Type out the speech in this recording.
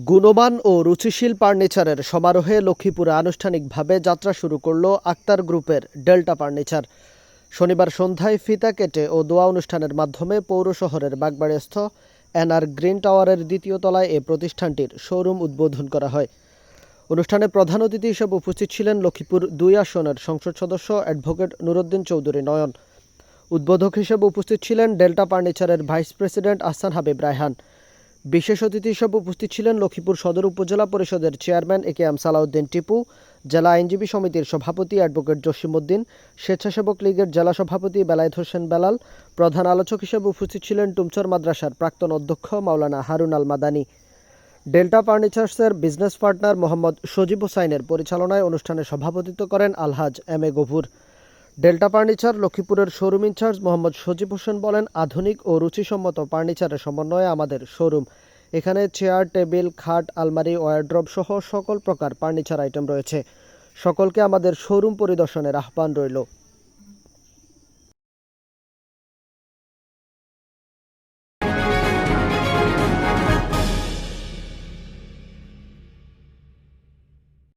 গুণমান ও রুচিশীল ফার্নিচারের সমারোহে লক্ষ্মীপুরে আনুষ্ঠানিকভাবে যাত্রা শুরু করল আক্তার গ্রুপের ডেল্টা ফার্নিচার। শনিবার সন্ধ্যায় ফিতা কেটে ও দোয়া অনুষ্ঠানের মাধ্যমে পৌর শহরের বাগবাড়িস্থ এনআর গ্রিন টাওয়ারের দ্বিতীয় তলায় এ প্রতিষ্ঠানটির শোরুম উদ্বোধন করা হয়। অনুষ্ঠানে প্রধান অতিথি হিসেবে উপস্থিত ছিলেন লক্ষ্মীপুর ২ আসনের সংসদ সদস্য অ্যাডভোকেট নুরুদ্দিন চৌধুরী নয়ন। উদ্বোধক হিসেবে উপস্থিত ছিলেন ডেল্টা ফার্নিচারের ভাইস প্রেসিডেন্ট আহসান হাবিব রায়হান। বিশেষ অতিথি হিসেবে উপস্থিত ছিলেন লক্ষ্মীপুর সদর উপজেলা পরিষদের চেয়ারম্যান একেএম সালাউদ্দিন টিপু, জেলা আইনজীবী সমিতির সভাপতি অ্যাডভোকেট জসিমউদ্দিন, স্বেচ্ছাসেবক লীগের জেলা সভাপতি বেলায়েত হোসেন বেলাল। প্রধান আলোচক হিসেবে উপস্থিত ছিলেন টুমচর মাদ্রাসার প্রাক্তন অধ্যক্ষ মাওলানা হারুন আল মাদানী। ডেল্টা ফার্নিচার্সের বিজনেস পার্টনার মোহাম্মদ সজিব হোসাইনের পরিচালনায় অনুষ্ঠানে সভাপতিত্ব করেন Alhaj M A Gafur. Delta furniture লক্ষ্মীপুরের শোরুম ইনচার্জ মোহাম্মদ সজিব হোসেন বলেন, আধুনিক ও রুচিসম্মত ফার্নিচারের সমন্বয়ে আমাদের শোরুম। এখানে চেয়ার, টেবিল, খাট, আলমারি, ওয়ারড্রব সহ সকল প্রকার ফার্নিচার আইটেম রয়েছে। সকলকে আমাদের শোরুম পরিদর্শনের আহ্বান রইল।